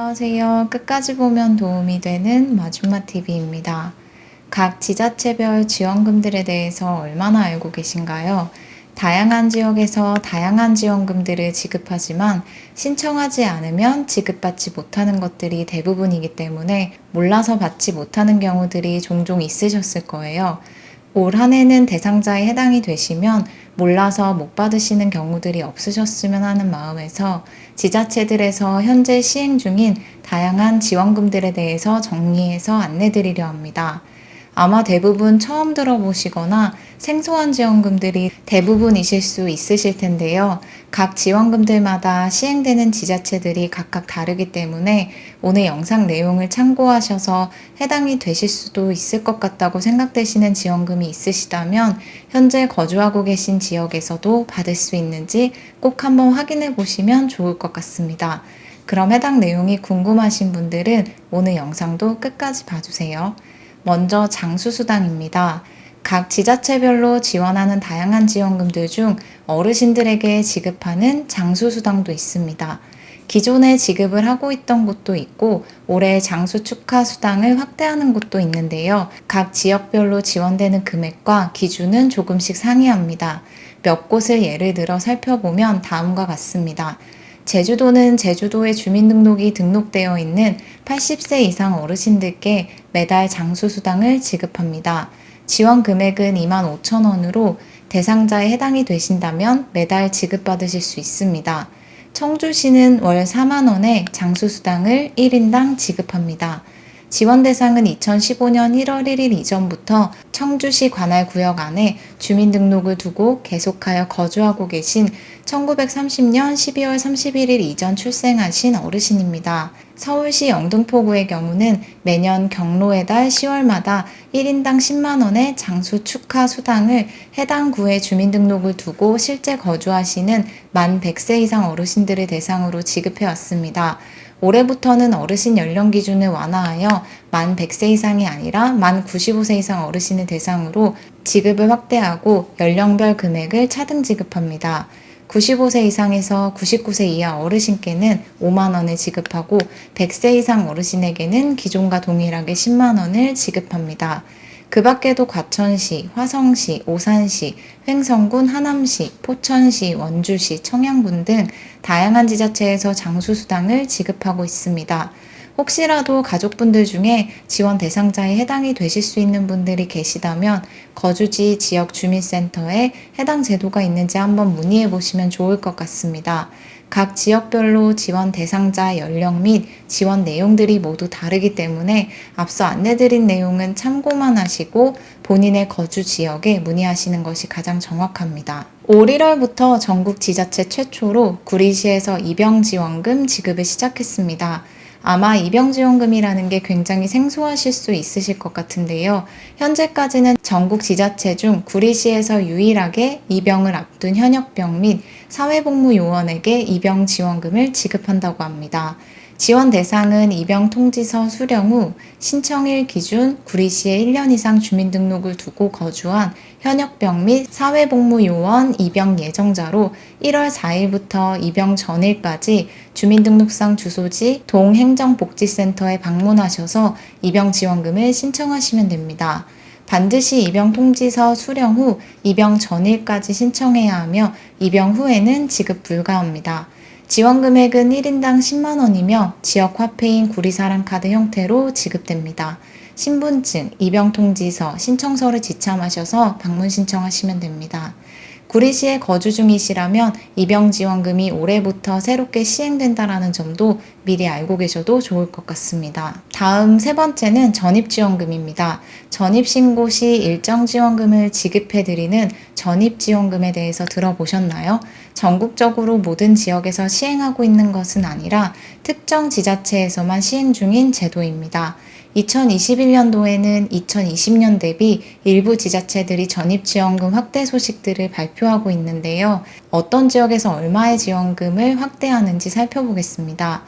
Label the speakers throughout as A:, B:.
A: 안녕하세요. 끝까지 보면 도움이 되는 마줌마TV입니다. 각 지자체별 지원금들에 대해서 얼마나 알고 계신가요? 다양한 지역에서 다양한 지원금들을 지급하지만 신청하지 않으면 지급받지 못하는 것들이 대부분이기 때문에 몰라서 받지 못하는 경우들이 종종 있으셨을 거예요. 올 한 해는 대상자에 해당이 되시면 몰라서 못 받으시는 경우들이 없으셨으면 하는 마음에서 지자체들에서 현재 시행 중인 다양한 지원금들에 대해서 정리해서 안내드리려 합니다. 아마 대부분 처음 들어보시거나 생소한 지원금들이 대부분이실 수 있으실 텐데요. 각 지원금들마다 시행되는 지자체들이 각각 다르기 때문에 오늘 영상 내용을 참고하셔서 해당이 되실 수도 있을 것 같다고 생각되시는 지원금이 있으시다면 현재 거주하고 계신 지역에서도 받을 수 있는지 꼭 한번 확인해 보시면 좋을 것 같습니다. 그럼 해당 내용이 궁금하신 분들은 오늘 영상도 끝까지 봐주세요. 먼저 장수수당입니다. 각 지자체별로 지원하는 다양한 지원금들 중 어르신들에게 지급하는 장수수당도 있습니다. 기존에 지급을 하고 있던 곳도 있고 올해 장수 축하 수당을 확대하는 곳도 있는데요. 각 지역별로 지원되는 금액과 기준은 조금씩 상이합니다. 몇 곳을 예를 들어 살펴보면 다음과 같습니다. 제주도는 제주도에 주민등록이 등록되어 있는 80세 이상 어르신들께 매달 장수수당을 지급합니다. 지원 금액은 25,000원으로 대상자에 해당이 되신다면 매달 지급받으실 수 있습니다. 청주시는 월 4만원의 장수수당을 1인당 지급합니다. 지원 대상은 2015년 1월 1일 이전부터 청주시 관할 구역 안에 주민등록을 두고 계속하여 거주하고 계신 1930년 12월 31일 이전 출생하신 어르신입니다. 서울시 영등포구의 경우는 매년 경로의 달 10월마다 1인당 10만원의 장수 축하 수당을 해당 구에 주민등록을 두고 실제 거주하시는 만 100세 이상 어르신들을 대상으로 지급해 왔습니다. 올해부터는 어르신 연령 기준을 완화하여 만 100세 이상이 아니라 만 95세 이상 어르신을 대상으로 지급을 확대하고 연령별 금액을 차등 지급합니다. 95세 이상에서 99세 이하 어르신께는 5만원을 지급하고 100세 이상 어르신에게는 기존과 동일하게 10만원을 지급합니다. 그 밖에도 과천시, 화성시, 오산시, 횡성군, 하남시, 포천시, 원주시, 청양군 등 다양한 지자체에서 장수수당을 지급하고 있습니다. 혹시라도 가족분들 중에 지원 대상자에 해당이 되실 수 있는 분들이 계시다면 거주지 지역 주민센터에 해당 제도가 있는지 한번 문의해 보시면 좋을 것 같습니다. 각 지역별로 지원 대상자 연령 및 지원 내용들이 모두 다르기 때문에 앞서 안내드린 내용은 참고만 하시고 본인의 거주 지역에 문의하시는 것이 가장 정확합니다. 올 1월부터 전국 지자체 최초로 구리시에서 입영지원금 지급을 시작했습니다. 아마 입영지원금이라는 게 굉장히 생소하실 수 있으실 것 같은데요. 현재까지는 전국 지자체 중 구리시에서 유일하게 입영을 앞둔 현역병 및 사회복무요원에게 입영지원금을 지급한다고 합니다. 지원 대상은 입영 통지서 수령 후 신청일 기준 구리시에 1년 이상 주민등록을 두고 거주한 현역병 및 사회복무요원 입영 예정자로 1월 4일부터 입영 전일까지 주민등록상 주소지 동행정복지센터에 방문하셔서 입영지원금을 신청하시면 됩니다. 반드시 입영 통지서 수령 후 입영 전일까지 신청해야 하며 입영 후에는 지급 불가합니다. 지원 금액은 1인당 10만원이며 지역 화폐인 구리사랑카드 형태로 지급됩니다. 신분증, 입영통지서, 신청서를 지참하셔서 방문 신청하시면 됩니다. 구리시에 거주 중이시라면 입영지원금이 올해부터 새롭게 시행된다는 점도 미리 알고 계셔도 좋을 것 같습니다. 다음 세 번째는 전입지원금입니다. 전입신고 시 일정 지원금을 지급해드리는 전입지원금에 대해서 들어보셨나요? 전국적으로 모든 지역에서 시행하고 있는 것은 아니라 특정 지자체에서만 시행 중인 제도입니다. 2021년도에는 2020년 대비 일부 지자체들이 전입지원금 확대 소식들을 발표하고 있는데요. 어떤 지역에서 얼마의 지원금을 확대하는지 살펴보겠습니다.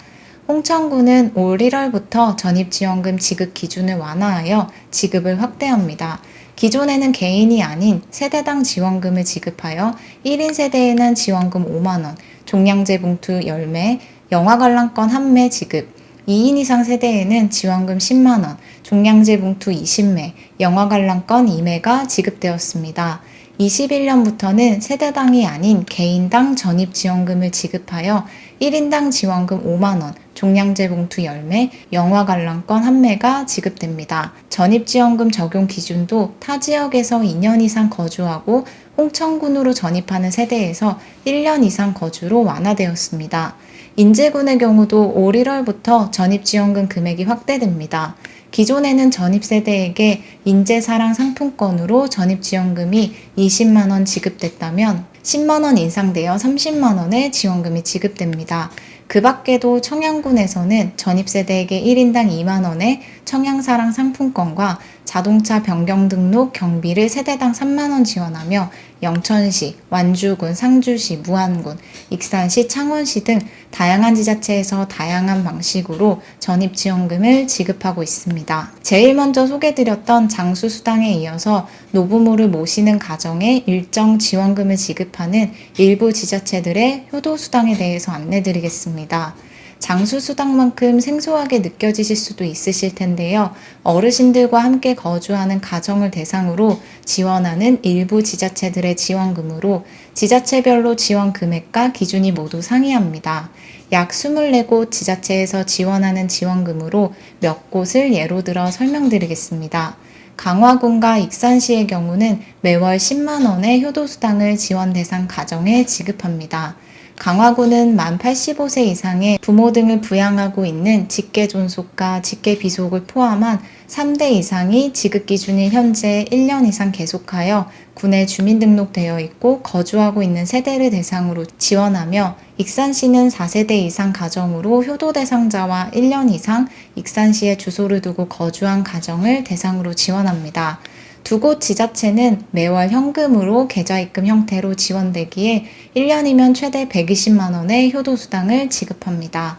A: 홍천구는 올 1월부터 전입지원금 지급 기준을 완화하여 지급을 확대합니다. 기존에는 개인이 아닌 세대당 지원금을 지급하여 1인 세대에는 지원금 5만원, 종량제 봉투 10매, 영화 관람권 1매 지급, 2인 이상 세대에는 지원금 10만원, 종량제 봉투 20매, 영화 관람권 2매가 지급되었습니다. 21년부터는 세대당이 아닌 개인당 전입지원금을 지급하여 1인당 지원금 5만원, 종량제 봉투 10매, 영화 관람권 1매가 지급됩니다. 전입지원금 적용 기준도 타 지역에서 2년 이상 거주하고 홍천군으로 전입하는 세대에서 1년 이상 거주로 완화되었습니다. 인제군의 경우도 올 1월부터 전입지원금 금액이 확대됩니다. 기존에는 전입세대에게 인재사랑 상품권으로 전입지원금이 20만원 지급됐다면 10만원 인상되어 30만원의 지원금이 지급됩니다. 그 밖에도 청양군에서는 전입세대에게 1인당 2만원의 청양사랑 상품권과 자동차 변경 등록 경비를 세대당 3만원 지원하며 영천시, 완주군, 상주시, 무안군, 익산시, 창원시 등 다양한 지자체에서 다양한 방식으로 전입지원금을 지급하고 있습니다. 제일 먼저 소개드렸던 장수수당에 이어서 노부모를 모시는 가정에 일정 지원금을 지급하는 일부 지자체들의 효도수당에 대해서 안내드리겠습니다. 장수수당만큼 생소하게 느껴지실 수도 있으실 텐데요. 어르신들과 함께 거주하는 가정을 대상으로 지원하는 일부 지자체들의 지원금으로 지자체별로 지원 금액과 기준이 모두 상이합니다. 약 24곳 지자체에서 지원하는 지원금으로 몇 곳을 예로 들어 설명드리겠습니다. 강화군과 익산시의 경우는 매월 10만원의 효도수당을 지원 대상 가정에 지급합니다. 강화군은 만 85세 이상의 부모 등을 부양하고 있는 직계존속과 직계비속을 포함한 3대 이상이 지급 기준일 현재 1년 이상 계속하여 군에 주민등록되어 있고 거주하고 있는 세대를 대상으로 지원하며 익산시는 4세대 이상 가정으로 효도 대상자와 1년 이상 익산시에 주소를 두고 거주한 가정을 대상으로 지원합니다. 두 곳 지자체는 매월 현금으로 계좌입금 형태로 지원되기에 1년이면 최대 120만원의 효도수당을 지급합니다.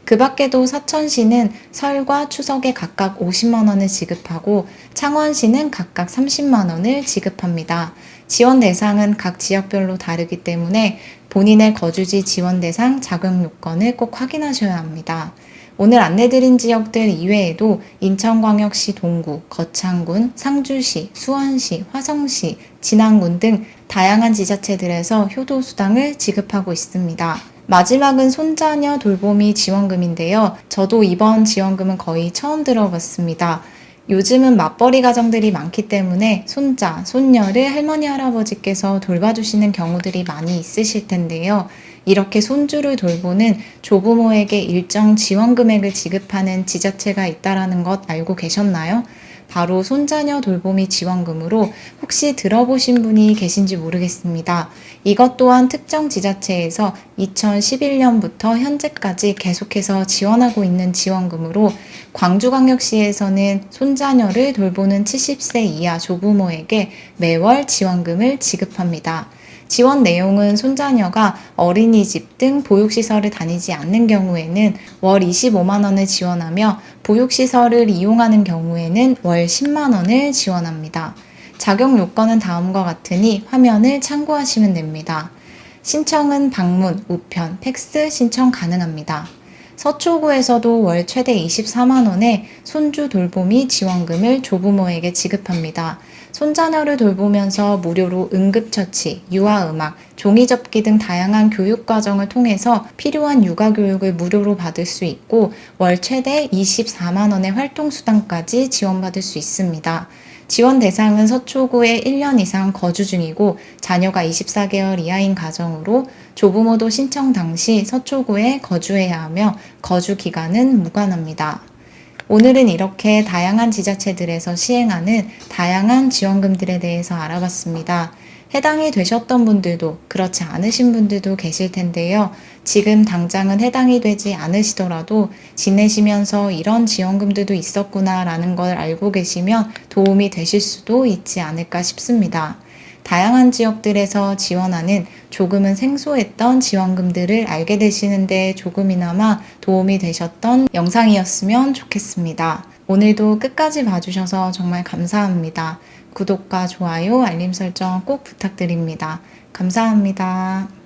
A: 그 밖에도 사천시는 설과 추석에 각각 50만원을 지급하고 창원시는 각각 30만원을 지급합니다. 지원 대상은 각 지역별로 다르기 때문에 본인의 거주지 지원 대상 자격 요건을 꼭 확인하셔야 합니다. 오늘 안내드린 지역들 이외에도 인천광역시 동구, 거창군, 상주시, 수원시, 화성시, 진안군 등 다양한 지자체들에서 효도수당을 지급하고 있습니다. 마지막은 손자녀 돌보미 지원금인데요. 저도 이번 지원금은 거의 처음 들어봤습니다. 요즘은 맞벌이 가정들이 많기 때문에 손자, 손녀를 할머니, 할아버지께서 돌봐주시는 경우들이 많이 있으실 텐데요. 이렇게 손주를 돌보는 조부모에게 일정 지원 금액을 지급하는 지자체가 있다는 것 알고 계셨나요? 바로 손자녀 돌보미 지원금으로 혹시 들어보신 분이 계신지 모르겠습니다. 이것 또한 특정 지자체에서 2011년부터 현재까지 계속해서 지원하고 있는 지원금으로 광주광역시에서는 손자녀를 돌보는 70세 이하 조부모에게 매월 지원금을 지급합니다. 지원 내용은 손자녀가 어린이집 등 보육시설을 다니지 않는 경우에는 월 25만원을 지원하며 보육시설을 이용하는 경우에는 월 10만원을 지원합니다. 자격 요건은 다음과 같으니 화면을 참고하시면 됩니다. 신청은 방문, 우편, 팩스 신청 가능합니다. 서초구에서도 월 최대 24만원의 손주 돌보미 지원금을 조부모에게 지급합니다. 손자녀를 돌보면서 무료로 응급처치, 유아음악, 종이접기 등 다양한 교육과정을 통해서 필요한 육아교육을 무료로 받을 수 있고 월 최대 24만원의 활동수당까지 지원받을 수 있습니다. 지원 대상은 서초구에 1년 이상 거주 중이고 자녀가 24개월 이하인 가정으로 조부모도 신청 당시 서초구에 거주해야 하며 거주 기간은 무관합니다. 오늘은 이렇게 다양한 지자체들에서 시행하는 다양한 지원금들에 대해서 알아봤습니다. 해당이 되셨던 분들도 그렇지 않으신 분들도 계실 텐데요. 지금 당장은 해당이 되지 않으시더라도 지내시면서 이런 지원금들도 있었구나 라는 걸 알고 계시면 도움이 되실 수도 있지 않을까 싶습니다. 다양한 지역들에서 지원하는 조금은 생소했던 지원금들을 알게 되시는데 조금이나마 도움이 되셨던 영상이었으면 좋겠습니다. 오늘도 끝까지 봐주셔서 정말 감사합니다. 구독과 좋아요, 알림 설정 꼭 부탁드립니다. 감사합니다.